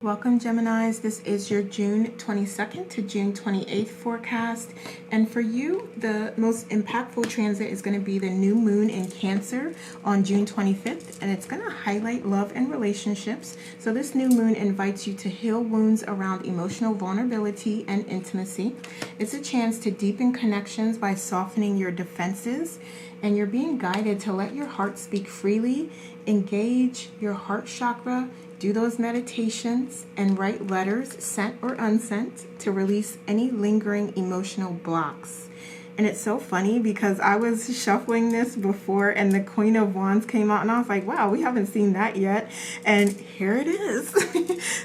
Welcome, Geminis. This is your June 22nd to June 28th forecast. And for you, the most impactful transit is going to be the new moon in Cancer on June 25th. And it's going to highlight love and relationships. So this new moon invites you to heal wounds around emotional vulnerability and intimacy. It's a chance to deepen connections by softening your defenses. And you're being guided to let your heart speak freely, engage your heart chakra, do those meditations, and write letters, sent or unsent, to release any lingering emotional blocks. And it's so funny because I was shuffling this before and the Queen of Wands came out and I was like, wow, we haven't seen that yet. And here it is.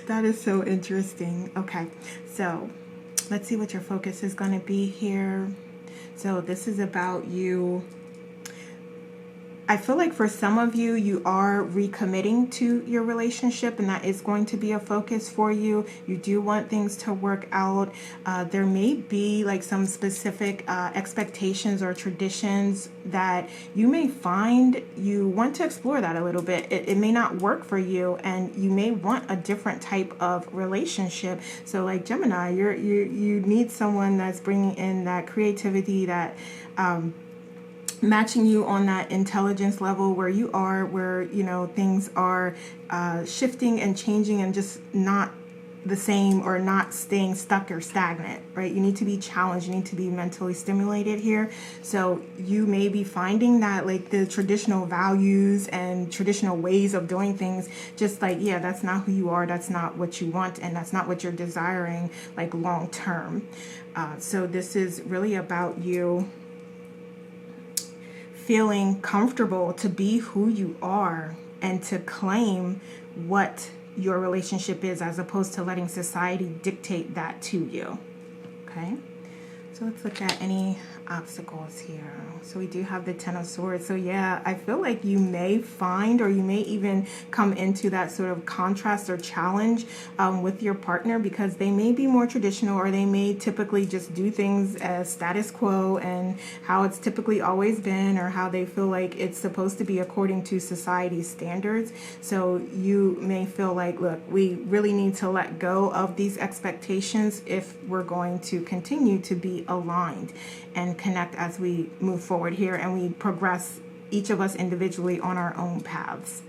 That is so interesting. Okay, so let's see what your focus is going to be here. So this is about you. I feel like for some of you, you are recommitting to your relationship, and that is going to be a focus for you. You do want things to work out. There may be like some specific expectations or traditions that you may find you want to explore that a little bit. It may not work for you, and you may want a different type of relationship. So like Gemini, you need someone that's bringing in that creativity, that matching you on that intelligence level where you are, where, you know, things are shifting and changing and just not the same or not staying stuck or stagnant, right? You need to be challenged. You need to be mentally stimulated here. So you may be finding that like the traditional values and traditional ways of doing things, just like, yeah, that's not who you are. That's not what you want. And that's not what you're desiring, like long term. So this is really about you feeling comfortable to be who you are and to claim what your relationship is, as opposed to letting society dictate that to you. Okay, so let's look at any obstacles here. So we do have the Ten of Swords. So yeah, I feel like you may find, or you may even come into that sort of contrast or challenge with your partner, because they may be more traditional, or they may typically just do things as status quo and how it's typically always been, or how they feel like it's supposed to be according to society's standards. So you may feel like, look, we really need to let go of these expectations if we're going to continue to be aligned and connect as we move forward here and we progress, each of us individually, on our own paths.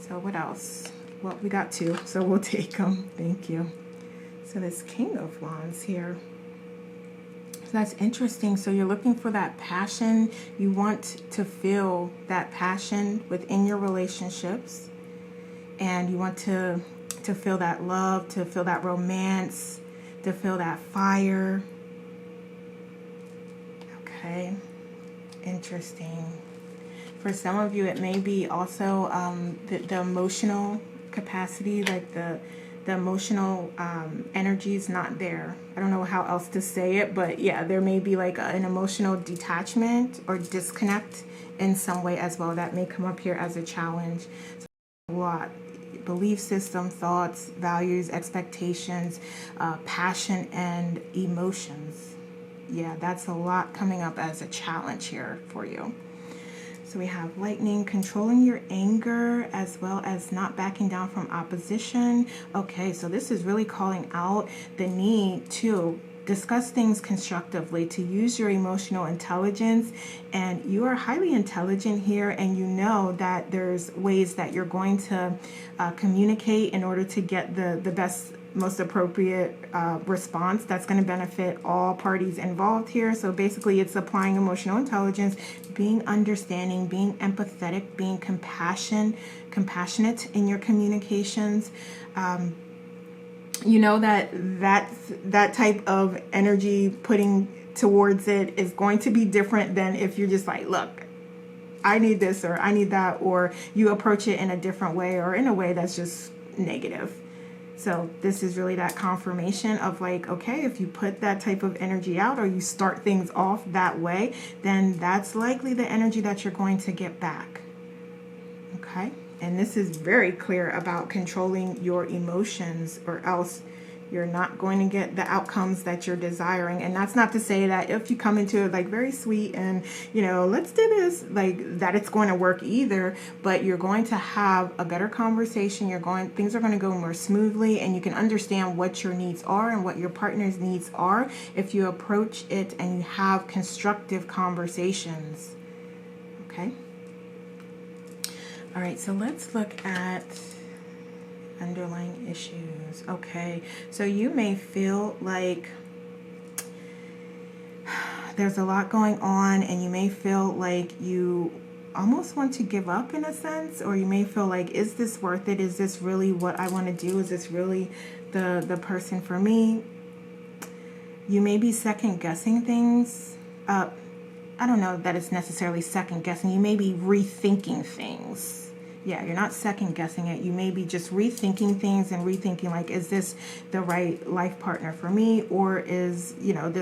So what else? Well, we got two, so we'll take them. Thank you. So this King of Wands here. So that's interesting. So you're looking for that passion. You want to feel that passion within your relationships, and you want to feel that love, to feel that romance, to feel that fire. Okay, interesting. For some of you, it may be also the emotional capacity, like the emotional energy is not there. I don't know how else to say it, but yeah, there may be like an emotional detachment or disconnect in some way as well. That may come up here as a challenge. So a lot. Belief system, thoughts, values, expectations, passion, and emotions. Yeah, that's a lot coming up as a challenge here for you. So we have lightning, controlling your anger, as well as not backing down from opposition. Okay, so this is really calling out the need to discuss things constructively, to use your emotional intelligence. And you are highly intelligent here, and you know that there's ways that you're going to communicate in order to get the best, most appropriate response that's going to benefit all parties involved here. So basically it's applying emotional intelligence, being understanding, being empathetic, being compassionate in your communications. You know that type of energy putting towards it is going to be different than if you're just like, look, I need this or I need that, or you approach it in a different way or in a way that's just negative. So this is really that confirmation of like, okay, if you put that type of energy out, or you start things off that way, then that's likely the energy that you're going to get back. Okay. And this is very clear about controlling your emotions, or else You're not going to get the outcomes that you're desiring. And that's not to say that if you come into it like very sweet and, you know, let's do this, like that it's going to work either, but you're going to have a better conversation. Things are going to go more smoothly, and you can understand what your needs are and what your partner's needs are if you approach it and you have constructive conversations. Okay. All right. So let's look at underlying issues. Okay, so you may feel like there's a lot going on, and you may feel like you almost want to give up in a sense, or you may feel like, is this worth it? Is this really what I want to do? Is this really the person for me? You may be second guessing things. I don't know that it's necessarily second guessing. You may be rethinking things. Yeah, you're not second guessing it. You may be just rethinking things and rethinking, like, is this the right life partner for me? Or is, you know,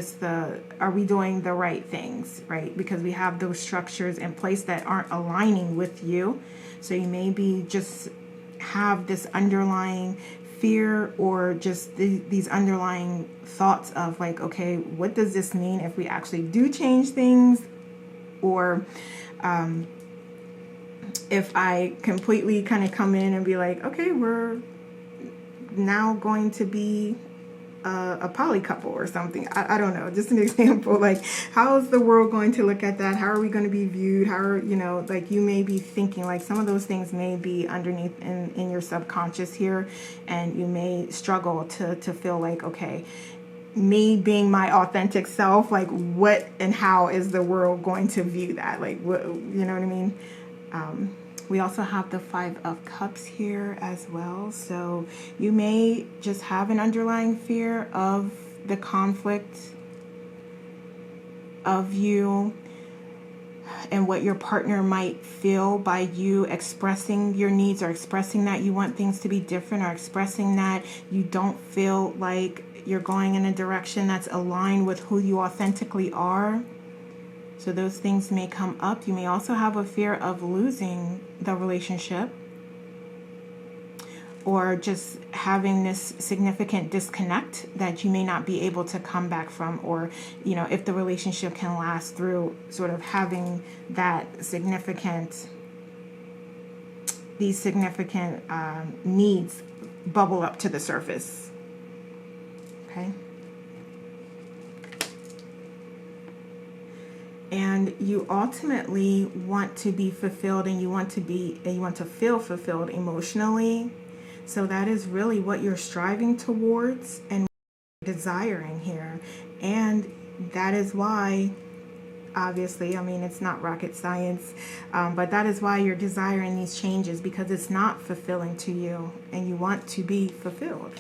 are we doing the right things, right? Because we have those structures in place that aren't aligning with you. So you may be just have this underlying fear, or just these underlying thoughts of like, okay, what does this mean if we actually do change things? Or, if I completely kind of come in and be like, okay, we're now going to be a poly couple or something. I don't know, just an example. Like, how is the world going to look at that? How are we going to be viewed? How are, you know, like, you may be thinking like some of those things may be underneath in your subconscious here, and you may struggle to feel like, okay, me being my authentic self, like what and how is the world going to view that? Like, what, you know what I mean? We also have the 5 of Cups here as well. So you may just have an underlying fear of the conflict of you and what your partner might feel by you expressing your needs, or expressing that you want things to be different, or expressing that you don't feel like you're going in a direction that's aligned with who you authentically are. So those things may come up. You may also have a fear of losing the relationship, or just having this significant disconnect that you may not be able to come back from, or, you know, if the relationship can last through sort of having that these significant needs bubble up to the surface. Okay. And you ultimately want to be fulfilled, and you want to feel fulfilled emotionally. So that is really what you're striving towards and desiring here. And that is why, obviously, I mean, it's not rocket science, but that is why you're desiring these changes, because it's not fulfilling to you, and you want to be fulfilled.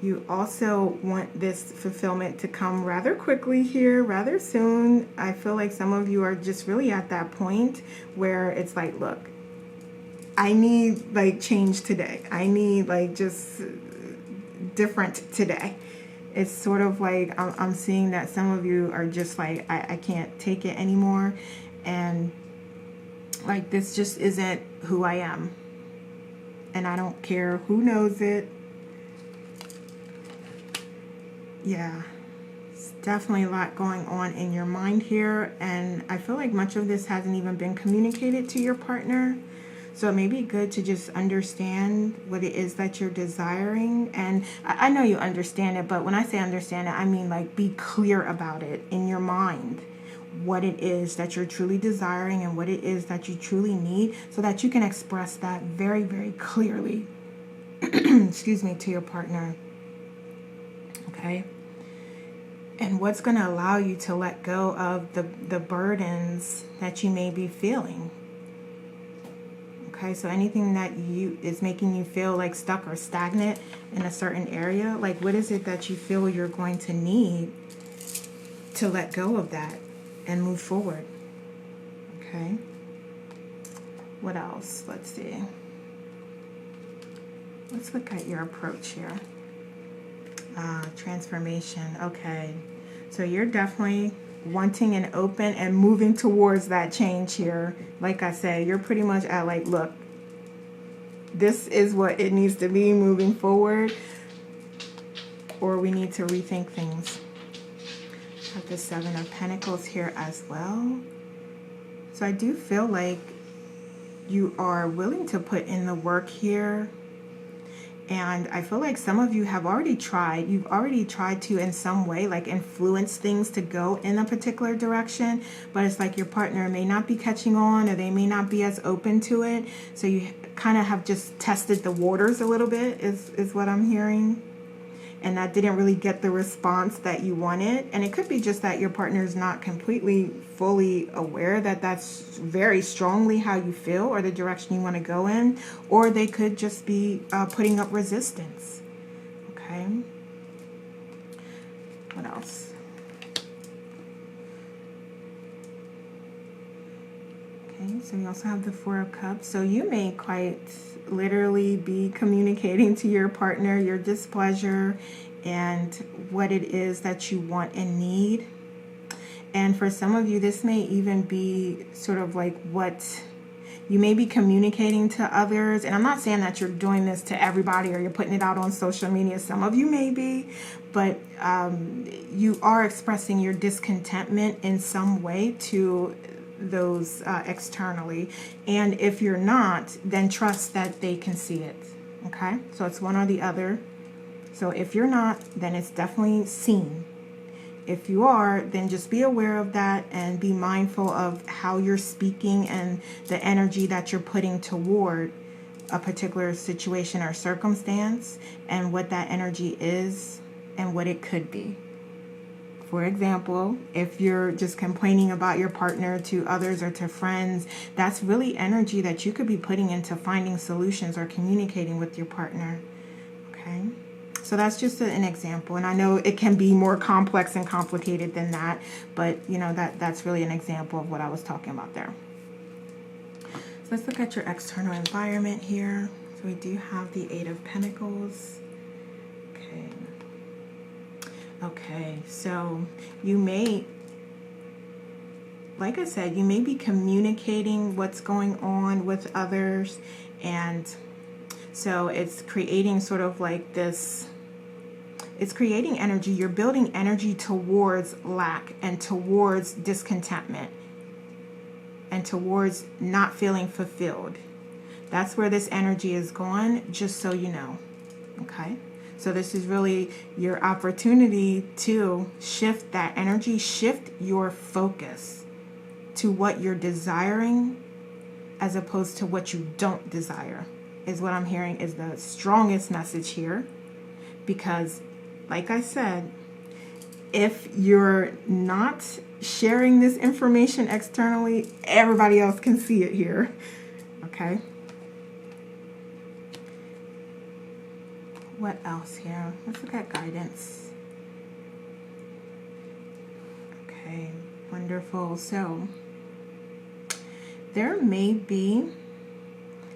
You also want this fulfillment to come rather quickly here, rather soon. I feel like some of you are just really at that point where it's like, look, I need like change today. I need like just different today. It's sort of like I'm seeing that some of you are just like, I can't take it anymore. And like, this just isn't who I am. And I don't care who knows it. Yeah, it's definitely a lot going on in your mind here, and I feel like much of this hasn't even been communicated to your partner. So it may be good to just understand what it is that you're desiring. And I know you understand it, but when I say understand it, I mean like be clear about it in your mind, what it is that you're truly desiring and what it is that you truly need, so that you can express that very, very clearly, excuse me, to your partner. Okay. And what's going to allow you to let go of the burdens that you may be feeling. Okay, so anything that is making you feel like stuck or stagnant in a certain area, like what is it that you feel you're going to need to let go of that and move forward? Okay. What else? Let's see. Let's look at your approach here. Transformation. Okay, so you're definitely wanting an open and moving towards that change here. Like I said, you're pretty much at like, look, this is what it needs to be moving forward, or we need to rethink things. Have the Seven of Pentacles here as well. So I do feel like you are willing to put in the work here. And I feel like some of you have already tried. You've already tried to, in some way, like influence things to go in a particular direction. But it's like your partner may not be catching on, or they may not be as open to it. So you kind of have just tested the waters a little bit, is what I'm hearing. And that didn't really get the response that you wanted. And it could be just that your partner is not completely, fully aware that that's very strongly how you feel or the direction you want to go in. Or they could just be putting up resistance. Okay. What else? Okay, so we also have the Four of Cups. So you may quite literally be communicating to your partner your displeasure and what it is that you want and need. And for some of you, this may even be sort of like what you may be communicating to others. And I'm not saying that you're doing this to everybody or you're putting it out on social media. Some of you may be, but you are expressing your discontentment in some way to those externally. And if you're not, then trust that they can see it. Okay, so it's one or the other. So if you're not, then it's definitely seen. If you are, then just be aware of that and be mindful of how you're speaking and the energy that you're putting toward a particular situation or circumstance, and what that energy is and what it could be. For example, if you're just complaining about your partner to others or to friends, that's really energy that you could be putting into finding solutions or communicating with your partner. Okay? So that's just an example. And I know it can be more complex and complicated than that, but you know, that's really an example of what I was talking about there. So let's look at your external environment here. So we do have the Eight of Pentacles. Okay. Okay, so you may, like I said, you may be communicating what's going on with others, and so it's creating sort of like this, it's creating energy. You're building energy towards lack and towards discontentment and towards not feeling fulfilled. That's where this energy is going, just so you know. Okay? So this is really your opportunity to shift that energy, shift your focus to what you're desiring as opposed to what you don't desire, is what I'm hearing is the strongest message here. Because, like I said, if you're not sharing this information externally, everybody else can see it here. Okay? What else here? Let's look at guidance. Okay, wonderful. So there may be,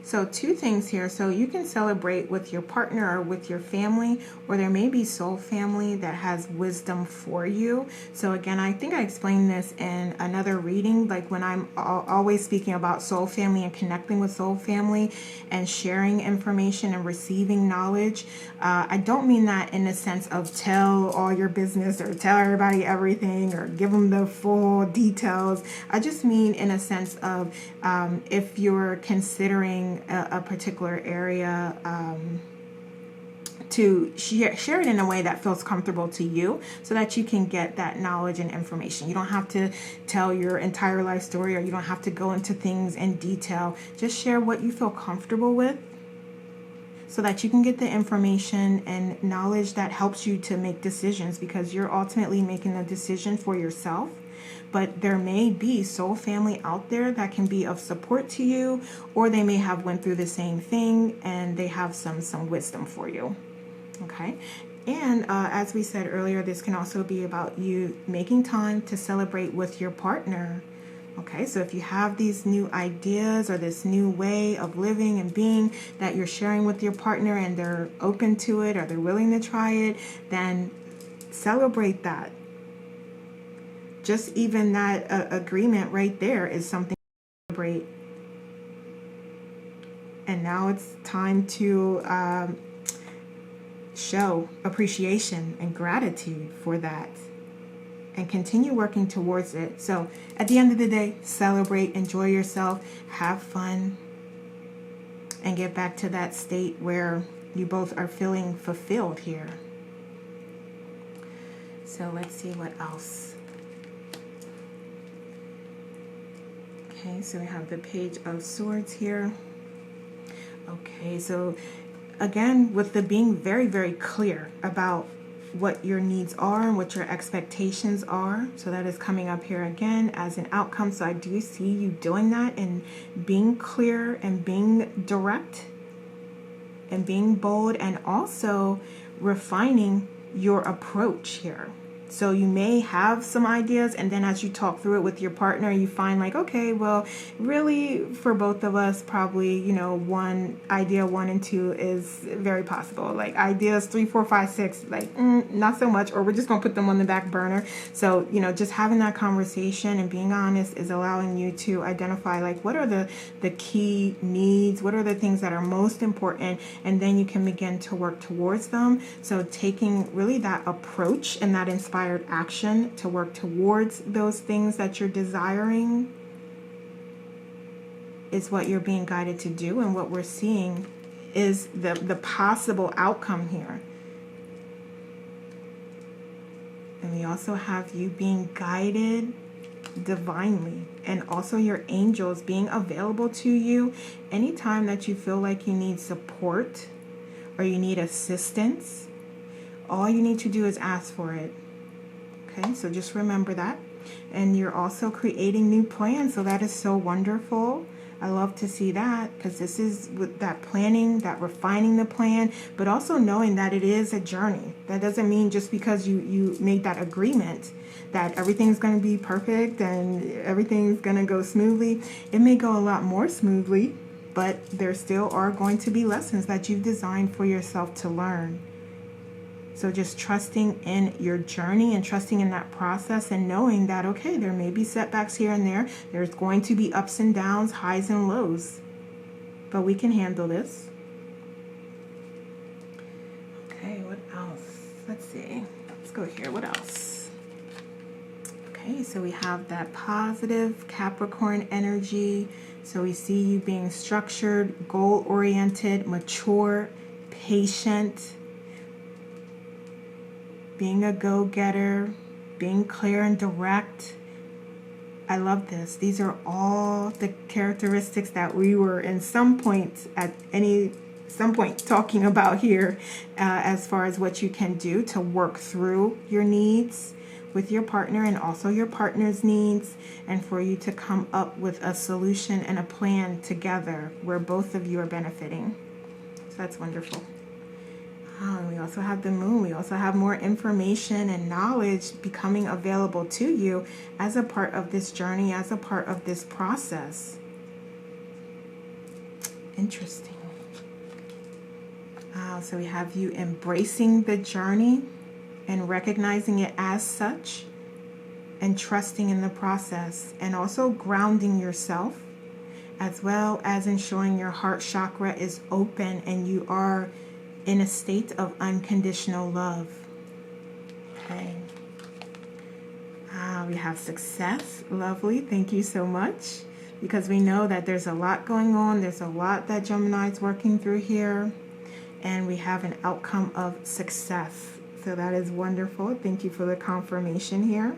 so two things here. So you can celebrate with your partner or with your family, or there may be soul family that has wisdom for you. So again, I think I explained this in another reading, like when I'm always speaking about soul family and connecting with soul family and sharing information and receiving knowledge. I don't mean that in the sense of tell all your business or tell everybody everything or give them the full details. I just mean in a sense of if you're considering a particular area, to share it in a way that feels comfortable to you so that you can get that knowledge and information. You don't have to tell your entire life story, or you don't have to go into things in detail. Just share what you feel comfortable with so that you can get the information and knowledge that helps you to make decisions, because you're ultimately making a decision for yourself. But there may be soul family out there that can be of support to you, or they may have went through the same thing and they have some wisdom for you. Okay, and as we said earlier, this can also be about you making time to celebrate with your partner. Okay, so if you have these new ideas or this new way of living and being that you're sharing with your partner and they're open to it or they're willing to try it, then celebrate that. Just even that agreement right there is something to celebrate And now it's time to show appreciation and gratitude for that, and continue working towards it. So at the end of the day, celebrate, enjoy yourself, have fun, and get back to that state where you both are feeling fulfilled here. So let's see what else. Okay, so we have the Page of Swords here. Okay, so again, with the being very, very clear about what your needs are and what your expectations are. So that is coming up here again as an outcome. So I do see you doing that and being clear and being direct and being bold, and also refining your approach here. So you may have some ideas, and then as you talk through it with your partner, you find like, okay, well, really for both of us, probably, you know, idea 1 and 2 is very possible. Like ideas 3, 4, 5, 6, like not so much, or we're just gonna put them on the back burner. So, you know, just having that conversation and being honest is allowing you to identify like what are the key needs, what are the things that are most important, and then you can begin to work towards them. So taking really that approach and that inspired action to work towards those things that you're desiring is what you're being guided to do, and what we're seeing is the possible outcome here. And we also have you being guided divinely, and also your angels being available to you anytime that you feel like you need support or you need assistance. All you need to do is ask for it. Okay, so just remember that. And you're also creating new plans, so that is so wonderful. I love to see that, because this is with that planning, that refining the plan, but also knowing that it is a journey. That doesn't mean just because you made that agreement that everything's going to be perfect and everything's going to go smoothly. It may go a lot more smoothly, but there still are going to be lessons that you've designed for yourself to learn. So just trusting in your journey and trusting in that process, and knowing that, okay, there may be setbacks here and there. There's going to be ups and downs, highs and lows, but we can handle this. Okay, what else? Let's see. Let's go here. What else? Okay, so we have that positive Capricorn energy. So we see you being structured, goal-oriented, mature, patient, being a go-getter, being clear and direct. I love this. These are all the characteristics that we were in some point talking about here, as far as what you can do to work through your needs with your partner, and also your partner's needs, and for you to come up with a solution and a plan together where both of you are benefiting. So that's wonderful. We also have the moon. We also have more information and knowledge becoming available to you as a part of this journey, as a part of this process. Interesting. So we have you embracing the journey and recognizing it as such, and trusting in the process, and also grounding yourself, as well as ensuring your heart chakra is open and you are in a state of unconditional love. Okay. We have success. Lovely. Thank you so much. Because we know that there's a lot going on. There's a lot that Gemini is working through here. And we have an outcome of success. So that is wonderful. Thank you for the confirmation here.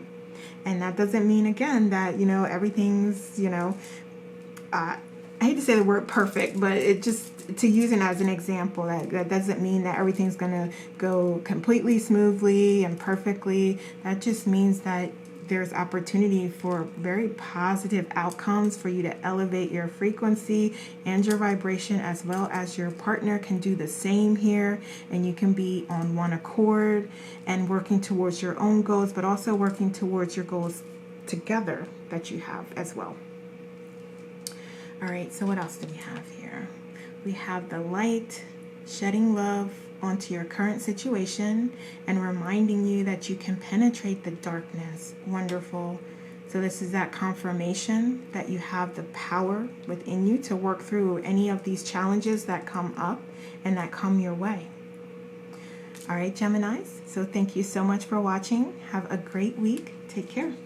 And that doesn't mean, again, that, you know, everything's, you know, I hate to say the word perfect, but it just, to use it as an example, that doesn't mean that everything's going to go completely smoothly and perfectly. That just means that there's opportunity for very positive outcomes for you to elevate your frequency and your vibration, as well as your partner can do the same here, and you can be on one accord and working towards your own goals, but also working towards your goals together that you have as well. All right, so what else do we have here? We have the light shedding love onto your current situation and reminding you that you can penetrate the darkness. Wonderful. So this is that confirmation that you have the power within you to work through any of these challenges that come up and that come your way. All right, Geminis. So thank you so much for watching. Have a great week. Take care.